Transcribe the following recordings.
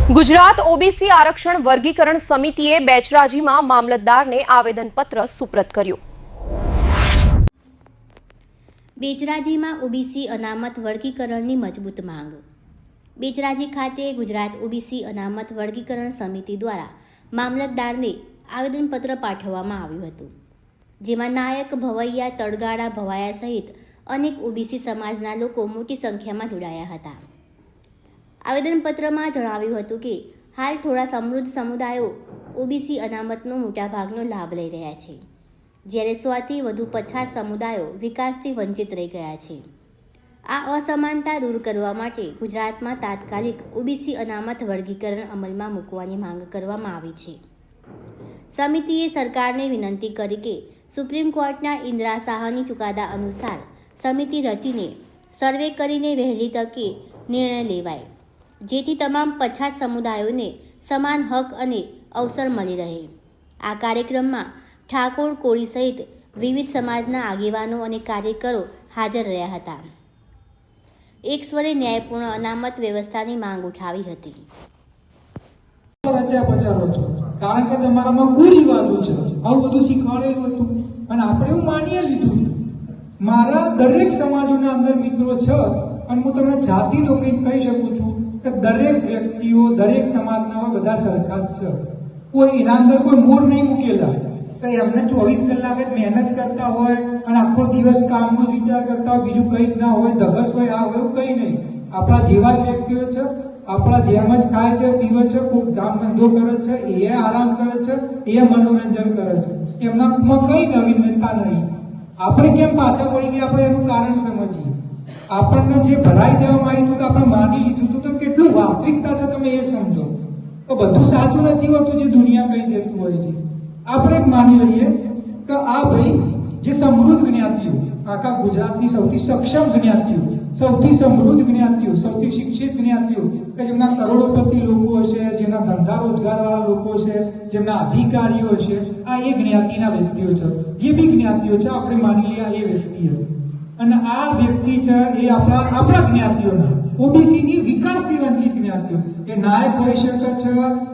Gujarat OBC આરક્ષણ વર્ગીકરણ સમિતિએ બેચરાજીમાં મામલતદારને આવેદનપત્ર સુપ્રત કર્યું। બેચરાજીમાં ઓબીસી અનામત વર્ગીકરણની મજબૂત માંગ। બેચરાજી ખાતે ગુજરાત ઓબીસી અનામત વર્ગીકરણ સમિતિ દ્વારા મામલતદારને આવેદનપત્ર પાઠવવામાં આવ્યું હતું, જેમાં નાયક, ભવૈયા, તળગાળા, ભવાયા સહિત અનેક ઓબીસી સમાજના લોકો મોટી સંખ્યામાં જોડાયા હતા। આવેદનપત્રમાં જણાવ્યું હતું કે હાલ થોડા સમૃદ્ધ સમુદાયો ઓબીસી અનામતનો મોટાભાગનો લાભ લઈ રહ્યા છે, જ્યારે 100થી વધુ પછાત સમુદાયો વિકાસથી વંચિત રહી ગયા છે। આ અસમાનતા દૂર કરવા માટે ગુજરાતમાં તાત્કાલિક ઓબીસી અનામત વર્ગીકરણ અમલમાં મૂકવાની માંગ કરવામાં આવી છે। સમિતિએ સરકારને વિનંતી કરી કે સુપ્રીમ કોર્ટના ઇન્દિરા શાહની ચુકાદા અનુસાર સમિતિ રચીને સર્વે કરીને વહેલી તકે નિર્ણય લેવાય, જેથી તમામ પછાત સમુદાયોને સમાન હક અને અવસર મળી રહે। આ કાર્યક્રમમાં ઠાકોર, કોળી સહિત વિવિધ સમાજના આગેવાનો અને કાર્યકરો હાજર રહ્યા હતા। એક સ્વરે ન્યાયપૂર્ણ અનામત વ્યવસ્થાની માંગ ઉઠાવી હતી। કારણ કે તમારામાં કુરિવાજો છે, આવું બધું શીખવાડેલું હતું અને આપણે એવું માની લીધું। મારા દરેક સમાજોના અંદર મિત્રો છે અને હું તમને જાતિ લોકોને કહી શકું છું કે દરેક વ્યક્તિઓ દરેક સમાજના બધા સરખા છે। કોઈ એના અંદર કોઈ મોર નહીં મૂકેલા કે એમને 24 કલાક જ મહેનત કરતા હોય અને આખો દિવસ કામનો જ વિચાર કરતા હોય, બીજું કંઈ જ ના હોય, ધગસ હોય, આ હોય, કંઈ નહીં। આપણા જેવા જ વ્યક્તિઓ છે, આપણા જેમ જ ખાય છે, પીવે છે, ખૂબ કામ ધંધો કરે છે, એ આરામ કરે છે, એ મનોરંજન કરે છે, એમનામાં કઈ નવીનતા નહીં। આપણે કેમ પાછા પડી ગયા? આપણે એનું કારણ સમજીએ। આપણને જે ભરાઈ દેવામાં આવ્યું કે આપણે માની લીધું હતું, તો કેટલું વાસ્તવિકતા છે તમે એ સમજો। તો બધું સાચું નથી હોતું જે દુનિયા કહી દેતું હોય છે। આપણે માની લઈએ કે આ ભાઈ જે સમૃદ્ધ જ્ઞાતિઓ, આખા ગુજરાતની સૌથી સક્ષમ જ્ઞાતિઓ, સૌથી સમૃદ્ધ જ્ઞાતિઓ, સૌથી શિક્ષિત જ્ઞાતિઓ કે જેમના કરોડોપતિ લોકો હશે, જેમના ધંધા રોજગારવાળા લોકો છે, જેમના અધિકારીઓ છે, આ એ જ્ઞાતિના વ્યક્તિઓ છે। જે બી જ્ઞાતિઓ છે આપણે માની લઈએ આ એ વ્યક્તિઓ, અને આ વ્યક્તિ છે એ આપણા જ્ઞાતિઓના ઓબીસીની વિકાસથી વંચિત જ્ઞાતિઓ, એ નાયક હોઈ શકે છે,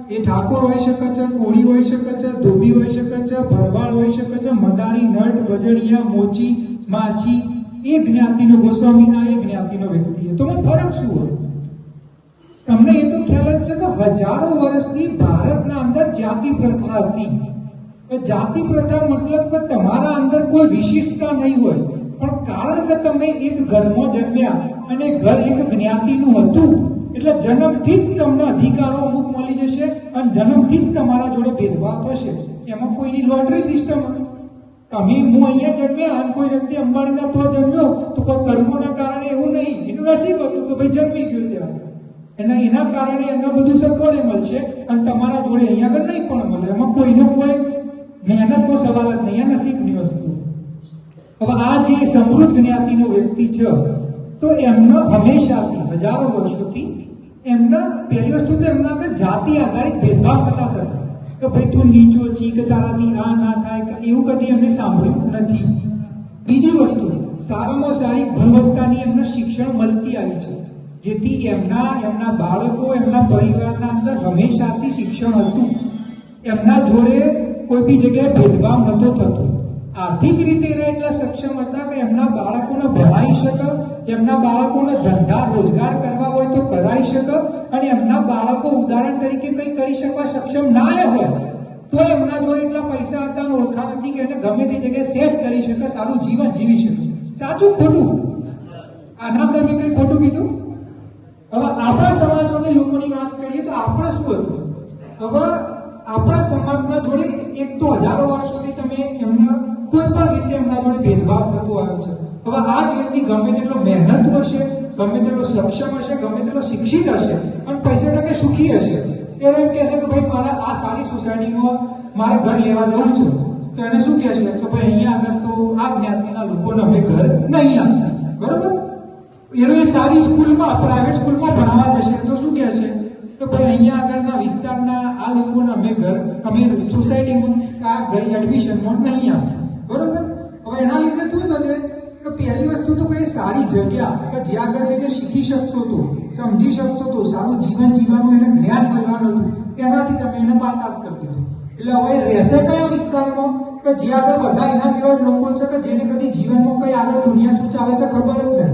એ ઠાકોર હોઈ શકે છે, કોળી હોઈ શકે છે, ધોબી હોઈ શકે છે, ભરવાડ હોઈ શકે છે, મદારી, નટ, વજણિયા, મોચી, માછી, એ જ્ઞાતિનો ગોસ્વામી, આ એ જ્ઞાતિનો વ્યક્તિ। તો ફરક શું હોય? તમને એ તો ખ્યાલ જ છે કે હજારો વર્ષથી ભારતના અંદર જાતિ પ્રથા હતી। જાતિ પ્રથા મતલબ કે તમારા અંદર કોઈ વિશિષ્ટતા નહીં હોય, પણ કારણ કે તમે એક ઘરમાં જન્મ્યા અને ઘર એક જ્ઞાતિનું હતું, એટલે જન્મથી જ તમને અધિકારો અમુક મળી જશે અને જન્મથી જ તમારા જોડે ભેદભાવ થશે। એમાં કોઈની લોટરી સિસ્ટમ, તમે હું અહીંયા જન્મ્યા અને કોઈ વ્યક્તિ અંબાણીના તો જન્મ્યો તો કોઈ કર્મોના કારણે એવું નહીં, એનું નસીબ હતું કે ભાઈ જન્મી ગયો ત્યાં, એના કારણે એમને બધું સગવડે મળશે અને તમારા જોડે અહીંયા આગળ નહીં પણ મળે। એમાં કોઈનો કોઈ મહેનતનો સવાલ જ નહીં, આ નસીબની વસ્તુ। હવે આ જે સમૃદ્ધ જ્ઞાતિનો વ્યક્તિ છે, તો એમનો હંમેશાથી હજારો વર્ષોથી એમના પહેલી વસ્તુ તો એમના આગળ જાતિ આધારિત ભેદભાવ નતા થતા કે ભાઈ તું નીચો છી, કે તારાથી આ ના થાય, કે એવું કદી એમને સાંભળ્યું નથી। બીજી વસ્તુ, સારામાં સારી ગુણવત્તાની એમને શિક્ષણ મળતી આવી છે, જેથી એમના બાળકો, એમના પરિવારના અંદર હંમેશાથી શિક્ષણ હતું। એમના જોડે કોઈ બી જગ્યાએ ભેદભાવ નહોતો થતો। આર્થિક રીતે એટલા સક્ષમ હતા કે એમના બાળકોને ભણાવી શકે, એમના બાળકોને ધંધા રોજગાર કરવા હોય તો કરાવી શકે, અને એમના બાળકો ઉદાહરણ તરીકે કંઈ કરી શકવા સક્ષમ ના હોય તો એમના જોડે એટલા પૈસા હતા, ઓળખાણ હતી કે એને ગમે તે જગ્યાએ સેટ કરી શકે, સારું જીવન જીવી શકે। સાચું ખોટું? આના તમે કંઈ ખોટું કીધું? હવે આપણા સમાજોની લોકોની વાત કરીએ તો આપણે શું હતું? હવે આપણા સમાજના જોડે એક તો હજારો વર્ષોથી તમે એમના કોઈ પણ રીતે એમના જોડે ભેદભાવ થતો આવ્યો છે। હવે આ જ વ્યક્તિ ગમે તેટલો મહેનતુ હશે, ગમે તેટલો સક્ષમ હશે, ગમે તેટલો શિક્ષિત હશે અને પૈસા ટકે સુખી હશે, એને એમ કહેશે કે ભાઈ મારે આ સારી સોસાયટીમાં મારે ઘર લેવા જવું છે, તો એને શું કહેશે કે ભાઈ અહીંયા આગળ તો આ જ્ઞાતિના લોકોને અમે ઘર નહીં આપતા, બરોબર? એ સારી સ્કૂલમાં, પ્રાઇવેટ સ્કૂલમાં ભણવા જશે તો શું કહેશે કે ભાઈ અહીંયા આગળના વિસ્તારના આ લોકોને અમે સોસાયટીમાં આ ઘર એડમિશનમાં નહીં આપતા, બરોબર? હવે એના લીધે શું થશે કે પહેલી વસ્તુ તો કોઈ સારી જગ્યા કે જ્યાં આગળ જઈને શીખી શકતો હતો, સમજી શકતો હતો, સારું જીવન જીવવાનું એને જ્ઞાન મળવાનું બાકાત કરી દીધું. એટલે હવે રહેશે કયા વિસ્તારમાં કે જે આગળ બધા એના જેવા લોકો છે કે જેને કદી જીવનમાં કઈ આગળ દુનિયા શું ચાલે છે ખબર જ નહીં.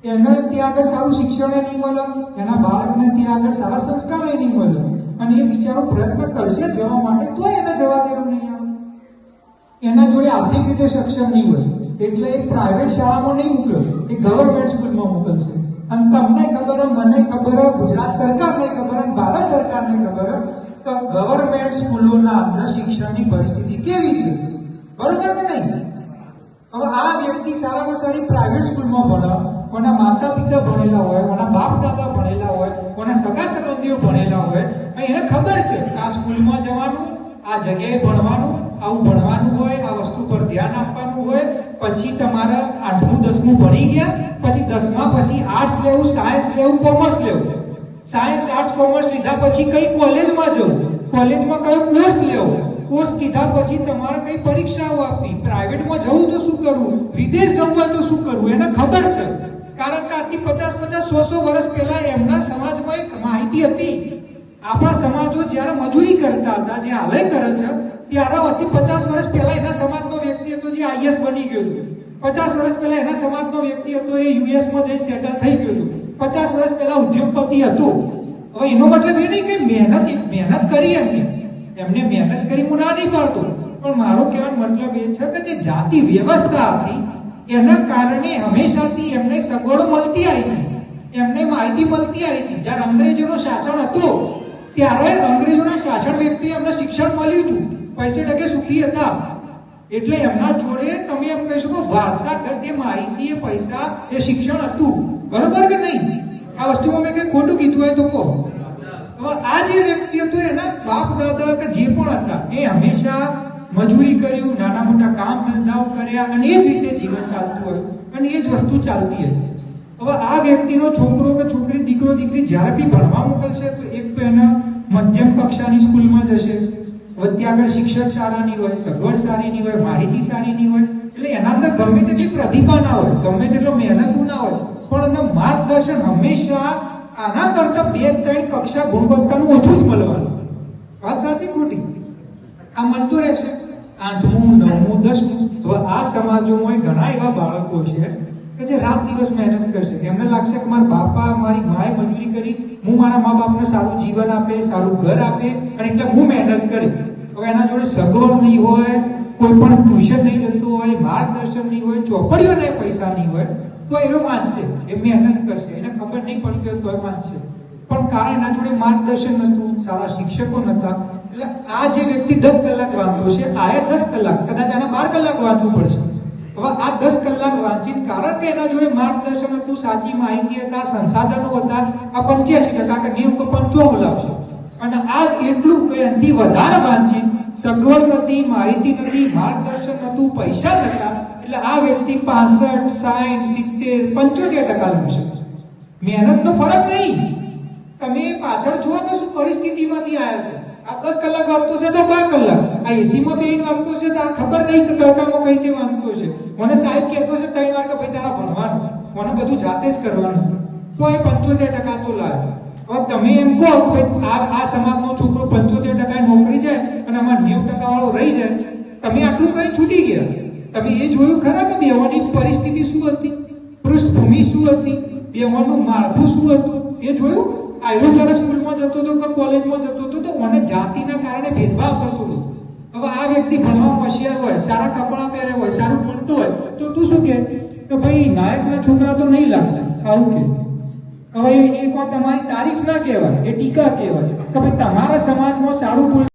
એને ત્યાં આગળ સારું શિક્ષણ નહીં મળે, એના બાળકને ત્યાં આગળ સારા સંસ્કાર નહીં મળે, અને એ બિચારો પ્રયત્ન કરશે જવા માટે તો એને જવા દેવું નહીં આવે. એના જોડે આર્થિક રીતે સક્ષમ નહીં હોય એટલે એ પ્રાઇવેટ શાળામાં નહીં મોકલે, એ ગવર્મેન્ટ સ્કૂલમાં મોકલશે. અને તમને ખબર, મને ખબર, ગુજરાત સરકારને ખબર, ભારત સરકારને ખબર કે ગવર્મેન્ટ સ્કૂલોના અંદર શિક્ષણની પરિસ્થિતિ કેવી છે, બરોબર કે નહીં? હવે આ વ્યક્તિ સારામાં સારી પ્રાઇવેટ સ્કૂલમાં ભણે, કોના માતા પિતા ભણેલા હોય, કોના બાપ દાદા ભણેલા હોય, કોના સગા સંબંધીઓ ભણેલા હોય, અને એને ખબર છે કે આ સ્કૂલમાં જવાનું, આ જગ્યાએ ભણવાનું, આવું ભણવાનું હોય, આ વસ્તુ પર ધ્યાન આપવાનું હોય. પછી તમારે 8મું 10મું ભણી ગયા, પછી 10મા પછી આર્ટ્સ લેવું, સાયન્સ લેવું, કોમર્સ લેવું. સાયન્સ આર્ટ્સ કોમર્સ લીધા પછી કઈ કોલેજમાં જવું, કોલેજમાં કયો કોર્સ લેવો, કોર્સ કીધા પછી તમારે કઈ પરીક્ષાઓ આપવી, પ્રાઇવેટમાં જવું તો શું કરવું, વિદેશ જવું હોય તો શું કરવું, એને ખબર છે. કારણ કે આજથી 50-100 વર્ષ પહેલા એમના સમાજમાં એક માહિતી હતી. આપણા સમાજો જ્યારે મજૂરી કરતા હતા, જે હાલે કરે છે, ત્યારે 50 વર્ષ પહેલા એના સમાજનો વ્યક્તિ હતો જે આઈએસ બની ગયો હતો. 50 વર્ષ પહેલા એના સમાજનો વ્યક્તિ હતો એ યુએસમાં જઈને સેટલ થઈ ગયો હતો. 50 વર્ષ પહેલા ઉદ્યોગપતિ હતો. હવે એનો મતલબ એ નહીં કે મહેનત કરી એમને મહેનત કરી હું ના નહીં પાડતો, પણ મારો કહેવાનો મતલબ એ છે કે જે જાતિ વ્યવસ્થા હતી એના કારણે હંમેશાથી એમને સગવડો મળતી આવી હતી, એમને માહિતી મળતી આવી હતી. જ્યારે અંગ્રેજોનું શાસન હતું ત્યારે અંગ્રેજોના શાસન વ્યક્તિ એમને શિક્ષણ મળ્યું હતું, પૈસે ટકે સુખી હતા. એટલે એમના જોડે તમે એમ કહી શકો વારસાગત એ માહિતી, એ પૈસા, એ શિક્ષણ હતું. બરોબર કે નહીં? આ વસ્તુમાં મેં કઈ ખોટું કીધું હોય તો કહો. હવે આ જે વ્યક્તિ હતો એના બાપ દાદા કે જે પણ હતા એ હંમેશા મજૂરી કર્યું, નાના મોટા કામ ધંધાઓ કર્યા, અને એ જ રીતે જીવન ચાલતું હોય અને એ જ વસ્તુ ચાલતી હતી. હવે આ વ્યક્તિનો છોકરો કે છોકરી, દીકરો દીકરી જ્યારે બી ભણવા મોકલશે તો એક તો એના મધ્યમ કક્ષાની સ્કૂલમાં જશે. હવે ત્યાં આગળ શિક્ષક સારા નહીં હોય, સગવડ સારી નહીં હોય, માહિતી સારી નહીં હોય, એટલે એના અંદર ગમે તેટલી પ્રતિભા ના હોય, ગમે તેટલો મહેનતું ના હોય, પણ એનું માર્ગદર્શન હંમેશા આના કરતા 2-3 કક્ષા ગુણવત્તાનું ઓછું જ મળવાનું. વાત સાચી ખોટી? આ મળતું રહેશે 8મું 9મું 10મું. હવે આ સમાજોમાં ઘણા એવા બાળકો છે કે જે રાત દિવસ મહેનત કરશે. એમને લાગશે કે મારા બાપા, મારી માએ મજૂરી કરી, હું મારા મા બાપને સારું જીવન આપે, સારું ઘર આપે, અને એટલે હું મહેનત કરી. હવે એના જોડે સગવડ નહીં હોય, કોઈ પણ ટ્યુશન નહીં જતું હોય, માર્ગદર્શન નહીં હોય, ચોપડીઓના પૈસા નહીં હોય, તો એનો માનશે, એ મહેનત કરશે, એને ખબર નહીં પડતી હોય તો માનશે. પણ કારણ એના જોડે માર્ગદર્શન નહોતું, સારા શિક્ષકો નહોતા, એટલે આ જે વ્યક્તિ 10 કલાક વાંચતો છે, આએ 10 કલાક, કદાચ આને 12 કલાક વાંચવું પડશે. હવે આ 10 કલાક વાંચીને, કારણ કે એના જોડે માર્ગદર્શન હતું, સાચી માહિતી હતા, સંસાધનો હતા, આ 85% કે 90-95 લાવશે. અને આ એટલું કે એનાથી વધારે વાંચીને સગવડ નથી, માહિતી નથી, માર્ગદર્શન નહોતું, પૈસા નહોતા, એટલે આ વ્યક્તિ 65, 60, 70, 75% લાવશે. મહેનતનો ફરક નહીં. તમે પાછળ જુઓ કે શું પરિસ્થિતિમાંથી આવ્યા છે. આ 10 કલાક વાંચતો છે તો 12 કલાક, આ એસીમાં બેહીને વાંચતો છે તો આ ખબર નહીં કે તડકામાં કઈ રીતે વાંચતો છે. મને સાહેબ કહેતો છે 3 વાર કે ભાઈ તારા ભણવાનું, મને બધું જાતે જ કરવાનું, તો એ 75% તો લાવે. હવે તમે એમ કહો કે આ સમાજનો છોકરો 75% નોકરી જાય અને આમાં 90% વાળો રહી જાય, તમે આટલું કઈ છૂટી ગયા? તમે એ જોયું ખરા કે બેવાની પરિસ્થિતિ શું હતી, પૃષ્ઠભૂમિ શું હતી, બેવાનું માળખું શું હતું, એ જોયું? આયરો જ્યારે સ્કૂલમાં જતો હતો કે કોલેજમાં જતો હતો તો મને જાતિના કારણે ભેદભાવ થતો હતો. હવે આ વ્યક્તિ ભણવામાં હોશિયાર હોય, સારા કપડાં પહેર્યા હોય, સારું બોલતો હોય, તો તું શું કે ભાઈ નાયકના છોકરા તો નહીં લાગતા, આવું કે. હવે એ કોઈ તમારી તારીફ ના કહેવાય, એ ટીકા કહેવાય કે ભાઈ તમારા સમાજમાં સારું બોલ